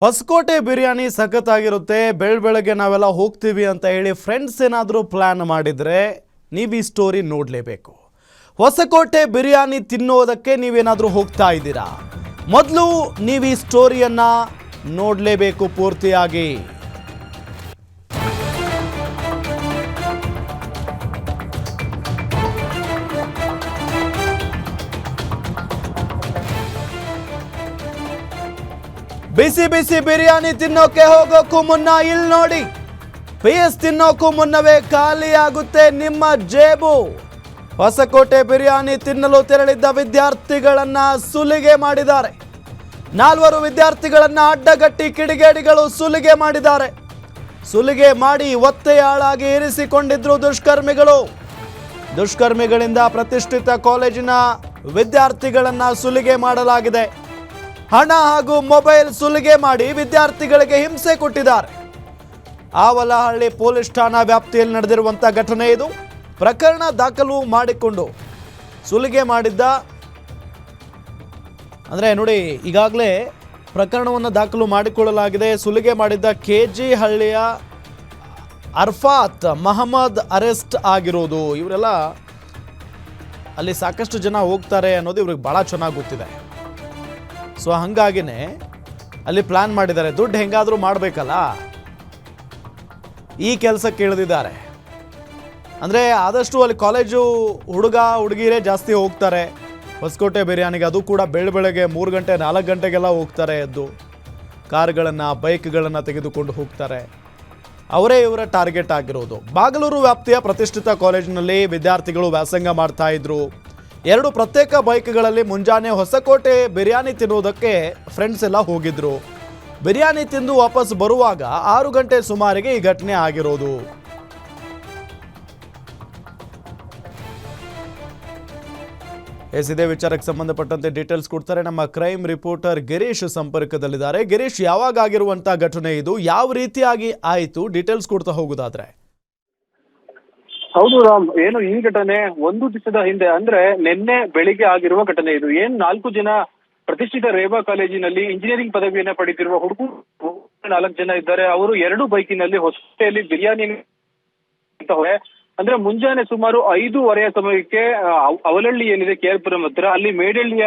ಹೊಸಕೋಟೆ ಬಿರಿಯಾನಿ ಸಖತ್ತಾಗಿರುತ್ತೆ. ಬೆಳಗ್ಗೆ ನಾವೆಲ್ಲ ಹೋಗ್ತೀವಿ ಅಂತ ಹೇಳಿ ಫ್ರೆಂಡ್ಸ್ ಏನಾದರೂ ಪ್ಲಾನ್ ಮಾಡಿದರೆ ನೀವು ಈ ಸ್ಟೋರಿ ನೋಡಲೇಬೇಕು. ಹೊಸಕೋಟೆ ಬಿರಿಯಾನಿ ತಿನ್ನೋದಕ್ಕೆ ನೀವೇನಾದರೂ ಹೋಗ್ತಾ ಇದ್ದೀರಾ, ಮೊದಲು ನೀವು ಈ ಸ್ಟೋರಿಯನ್ನು ನೋಡಲೇಬೇಕು ಪೂರ್ತಿಯಾಗಿ. ಬಿಸಿ ಬಿಸಿ ಬಿರಿಯಾನಿ ತಿನ್ನೋಕೆ ಹೋಗೋಕ್ಕೂ ಮುನ್ನ ಇಲ್ಲಿ ನೋಡಿ, ಪೀಸ್ ತಿನ್ನೋಕ್ಕೂ ಮುನ್ನವೇ ಖಾಲಿ ಆಗುತ್ತೆ ನಿಮ್ಮ ಜೇಬು. ಹೊಸಕೋಟೆ ಬಿರಿಯಾನಿ ತಿನ್ನಲು ತೆರಳಿದ್ದ ವಿದ್ಯಾರ್ಥಿಗಳನ್ನ ಸುಲಿಗೆ ಮಾಡಿದ್ದಾರೆ. 4 ವಿದ್ಯಾರ್ಥಿಗಳನ್ನ ಅಡ್ಡಗಟ್ಟಿ ಕಿಡಿಗೇಡಿಗಳು ಸುಲಿಗೆ ಮಾಡಿದ್ದಾರೆ. ಸುಲಿಗೆ ಮಾಡಿ ಒತ್ತೆಯಾಳಾಗಿ ಇರಿಸಿಕೊಂಡಿದ್ರು ದುಷ್ಕರ್ಮಿಗಳು. ದುಷ್ಕರ್ಮಿಗಳಿಂದ ಪ್ರತಿಷ್ಠಿತ ಕಾಲೇಜಿನ ವಿದ್ಯಾರ್ಥಿಗಳನ್ನ ಸುಲಿಗೆ ಮಾಡಲಾಗಿದೆ. ಹಣ ಹಾಗೂ ಮೊಬೈಲ್ ಸುಲಿಗೆ ಮಾಡಿ ವಿದ್ಯಾರ್ಥಿಗಳಿಗೆ ಹಿಂಸೆ ಕೊಟ್ಟಿದ್ದಾರೆ. ಆವಲಹಳ್ಳಿ ಪೊಲೀಸ್ ಠಾಣಾ ವ್ಯಾಪ್ತಿಯಲ್ಲಿ ನಡೆದಿರುವಂಥ ಘಟನೆ ಇದು. ಪ್ರಕರಣ ದಾಖಲು ಮಾಡಿಕೊಂಡು ಸುಲಿಗೆ ಮಾಡಿದ್ದ ಅಂದರೆ ನೋಡಿ, ಈಗಾಗಲೇ ಪ್ರಕರಣವನ್ನು ದಾಖಲು ಮಾಡಿಕೊಳ್ಳಲಾಗಿದೆ. ಸುಲಿಗೆ ಮಾಡಿದ್ದ KG ಹಳ್ಳಿಯ ಅರ್ಫಾತ್ ಮಹಮ್ಮದ್ ಅರೆಸ್ಟ್ ಆಗಿರೋದು. ಇವರೆಲ್ಲ ಅಲ್ಲಿ ಸಾಕಷ್ಟು ಜನ ಹೋಗ್ತಾರೆ ಅನ್ನೋದು ಇವ್ರಿಗೆ ಭಾಳ ಚೆನ್ನಾಗಿ ಗೊತ್ತಿದೆ. ಸೊ ಹಾಗಾಗಿನೇ ಅಲ್ಲಿ ಪ್ಲಾನ್ ಮಾಡಿದ್ದಾರೆ. ದುಡ್ಡು ಹೆಂಗಾದರೂ ಮಾಡಬೇಕಲ್ಲ, ಈ ಕೆಲಸಕ್ಕೆ ಇಳಿದಿದ್ದಾರೆ. ಅಂದರೆ ಆದಷ್ಟು ಅಲ್ಲಿ ಕಾಲೇಜು ಹುಡುಗಿರೇ ಜಾಸ್ತಿ ಹೋಗ್ತಾರೆ ಹೊಸಕೋಟೆ ಬಿರಿಯಾನಿಗೆ. ಅದು ಕೂಡ ಬೆಳಗ್ಗೆ 3 ಗಂಟೆ 4 ಗಂಟೆಗೆಲ್ಲ ಹೋಗ್ತಾರೆ. ಎದ್ದು ಕಾರ್ಗಳನ್ನು ಬೈಕ್ಗಳನ್ನು ತೆಗೆದುಕೊಂಡು ಹೋಗ್ತಾರೆ. ಅವರೇ ಇವರ ಟಾರ್ಗೆಟ್ ಆಗಿರೋದು. ಬಾಗಲೂರು ವ್ಯಾಪ್ತಿಯ ಪ್ರತಿಷ್ಠಿತ ಕಾಲೇಜಿನಲ್ಲಿ ವಿದ್ಯಾರ್ಥಿಗಳು ವ್ಯಾಸಂಗ ಮಾಡ್ತಾ ಇದ್ರು. 2 ಪ್ರತ್ಯೇಕ ಬೈಕ್ಗಳಲ್ಲಿ ಮುಂಜಾನೆ ಹೊಸಕೋಟೆ ಬಿರಿಯಾನಿ ತಿನ್ನುವುದಕ್ಕೆ ಫ್ರೆಂಡ್ಸ್ ಎಲ್ಲ ಹೋಗಿದ್ರು. ಬಿರಿಯಾನಿ ತಿಂದು ವಾಪಸ್ ಬರುವಾಗ 6 ಗಂಟೆ ಸುಮಾರಿಗೆ ಈ ಘಟನೆ ಆಗಿರೋದು. ಇದೇ ವಿಚಾರಕ್ಕೆ ಸಂಬಂಧಪಟ್ಟಂತೆ ಡೀಟೇಲ್ಸ್ ಕೊಡ್ತಾರೆ ನಮ್ಮ ಕ್ರೈಮ್ ರಿಪೋರ್ಟರ್ ಗಿರೀಶ್ ಸಂಪರ್ಕದಲ್ಲಿದ್ದಾರೆ. ಗಿರೀಶ್, ಯಾವಾಗ ಆಗಿರುವಂತ ಘಟನೆ ಇದು, ಯಾವ ರೀತಿಯಾಗಿ ಆಯಿತು, ಡೀಟೇಲ್ಸ್ ಕೊಡ್ತಾ ಹೋಗುದಾದ್ರೆ? ಹೌದು ರಾಮ್, ಏನು ಈ ಘಟನೆ 1 ದಿವಸದ ಹಿಂದೆ ಅಂದ್ರೆ ನಿನ್ನೆ ಬೆಳಿಗ್ಗೆ ಆಗಿರುವ ಘಟನೆ ಇದು. 4 ಜನ ಪ್ರತಿಷ್ಠಿತ ರೇವಾ ಕಾಲೇಜಿನಲ್ಲಿ ಇಂಜಿನಿಯರಿಂಗ್ ಪದವಿಯನ್ನ ಪಡೆದಿರುವ ಹುಡುಗರು 4 ಜನ ಇದ್ದಾರೆ. ಅವರು 2 ಬೈಕಿನಲ್ಲಿ ಹೊಸಕೋಟೆಯಲ್ಲಿ ಬಿರಿಯಾನಿ ಅಂದ್ರೆ ಮುಂಜಾನೆ ಸುಮಾರು 5:30 ಸಮಯಕ್ಕೆ ಅವಲಹಳ್ಳಿ ಏನಿದೆ KR ಹತ್ರ, ಅಲ್ಲಿ ಮೇಡಳ್ಳಿಯ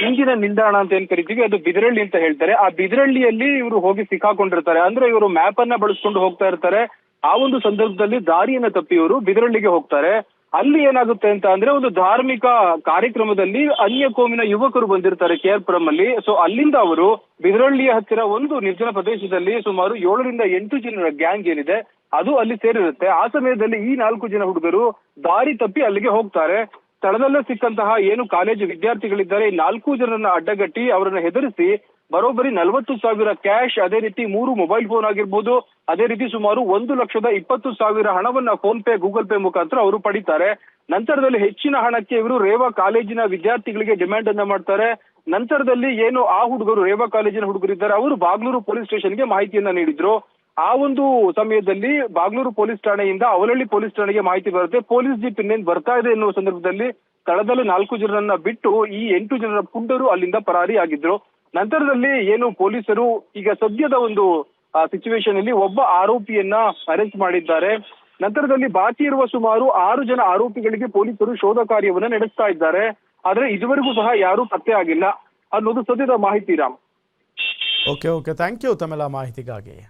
ಇಂಜಿನ ನಿಲ್ದಾಣ ಅಂತ ಏನ್ ಕರಿತೀವಿ, ಅದು ಬಿದರಳ್ಳಿ ಅಂತ ಹೇಳ್ತಾರೆ. ಆ ಬಿದರಳ್ಳಿಯಲ್ಲಿ ಇವರು ಹೋಗಿ ಸಿಕ್ಕಾಕೊಂಡಿರ್ತಾರೆ. ಅಂದ್ರೆ ಇವರು ಮ್ಯಾಪ್ ಅನ್ನ ಬಳಸ್ಕೊಂಡು ಹೋಗ್ತಾ ಇರ್ತಾರೆ. ಆ ಒಂದು ಸಂದರ್ಭದಲ್ಲಿ ದಾರಿಯನ್ನ ತಪ್ಪಿ ಇವರು ಬಿದರಳ್ಳಿಗೆ ಹೋಗ್ತಾರೆ. ಅಲ್ಲಿ ಏನಾಗುತ್ತೆ ಅಂತ ಅಂದ್ರೆ ಒಂದು ಧಾರ್ಮಿಕ ಕಾರ್ಯಕ್ರಮದಲ್ಲಿ ಅನ್ಯ ಕೋಮಿನ ಯುವಕರು ಬಂದಿರ್ತಾರೆ KR ಅಲ್ಲಿ. ಸೊ ಅಲ್ಲಿಂದ ಅವರು ಬಿದರಳ್ಳಿಯ ಹತ್ತಿರ ಒಂದು ನಿರ್ಜನ ಪ್ರದೇಶದಲ್ಲಿ ಸುಮಾರು 7 ರಿಂದ 8 ಜನರ ಗ್ಯಾಂಗ್ ಏನಿದೆ ಅದು ಅಲ್ಲಿ ಸೇರಿರುತ್ತೆ. ಆ ಸಮಯದಲ್ಲಿ ಈ 4 ಜನ ಹುಡುಗರು ದಾರಿ ತಪ್ಪಿ ಅಲ್ಲಿಗೆ ಹೋಗ್ತಾರೆ. ಸ್ಥಳದಲ್ಲೇ ಸಿಕ್ಕಂತಹ ಏನು ಕಾಲೇಜು ವಿದ್ಯಾರ್ಥಿಗಳಿದ್ದಾರೆ, ಈ 4 ಜನರನ್ನ ಅಡ್ಡಗಟ್ಟಿ ಅವರನ್ನ ಹೆದರಿಸಿ ಬರೋಬ್ಬರಿ 40,000 ಕ್ಯಾಶ್, ಅದೇ ರೀತಿ 3 ಮೊಬೈಲ್ ಫೋನ್ ಆಗಿರ್ಬೋದು, ಅದೇ ರೀತಿ ಸುಮಾರು 1,20,000 ಹಣವನ್ನ ಫೋನ್ ಪೇ, ಗೂಗಲ್ ಪೇ ಮುಖಾಂತರ ಅವರು ಪಡಿತಾರೆ. ನಂತರದಲ್ಲಿ ಹೆಚ್ಚಿನ ಹಣಕ್ಕೆ ಇವರು ರೇವಾ ಕಾಲೇಜಿನ ವಿದ್ಯಾರ್ಥಿಗಳಿಗೆ ಡಿಮ್ಯಾಂಡ್ ಅನ್ನ ಮಾಡ್ತಾರೆ. ನಂತರದಲ್ಲಿ ಏನು ಆ ಹುಡುಗರು ರೇವಾ ಕಾಲೇಜಿನ ಹುಡುಗರಿದ್ದಾರೆ, ಅವರು ಬಾಗಲೂರು ಪೊಲೀಸ್ ಸ್ಟೇಷನ್ಗೆ ಮಾಹಿತಿಯನ್ನ ನೀಡಿದ್ರು. ಆ ಒಂದು ಸಮಯದಲ್ಲಿ ಬಾಗಲೂರು ಪೊಲೀಸ್ ಠಾಣೆಯಿಂದ ಅವಲಹಳ್ಳಿ ಪೊಲೀಸ್ ಠಾಣೆಗೆ ಮಾಹಿತಿ ಬರುತ್ತೆ. ಪೊಲೀಸ್ ಜೀಪ್ ಇನ್ನೇನು ಬರ್ತಾ ಇದೆ ಎನ್ನುವ ಸಂದರ್ಭದಲ್ಲಿ ಸ್ಥಳದಲ್ಲಿ 4 ಜನರನ್ನ ಬಿಟ್ಟು ಈ 8 ಜನರ ಪುಂಡರು ಅಲ್ಲಿಂದ ಪರಾರಿ ಆಗಿದ್ರು. ನಂತರದಲ್ಲಿ ಏನು ಪೊಲೀಸರು ಈಗ ಸದ್ಯದ ಒಂದು ಸಿಚುವೇಶನ್ ಅಲ್ಲಿ ಒಬ್ಬ ಆರೋಪಿಯನ್ನ ಅರೆಸ್ಟ್ ಮಾಡಿದ್ದಾರೆ. ನಂತರದಲ್ಲಿ ಬಾಕಿ ಇರುವ ಸುಮಾರು 6 ಜನ ಆರೋಪಿಗಳಿಗೆ ಪೊಲೀಸರು ಶೋಧ ಕಾರ್ಯವನ್ನ ನಡೆಸ್ತಾ ಇದ್ದಾರೆ. ಆದ್ರೆ ಇದುವರೆಗೂ ಸಹ ಯಾರೂ ಪತ್ತೆ ಆಗಿಲ್ಲ ಅನ್ನೋದು ಸದ್ಯದ ಮಾಹಿತಿ ರಾಮ್. ಓಕೆ, ಥ್ಯಾಂಕ್ ಯು ತಮ್ಮೆಲ್ಲ ಮಾಹಿತಿಗಾಗಿ.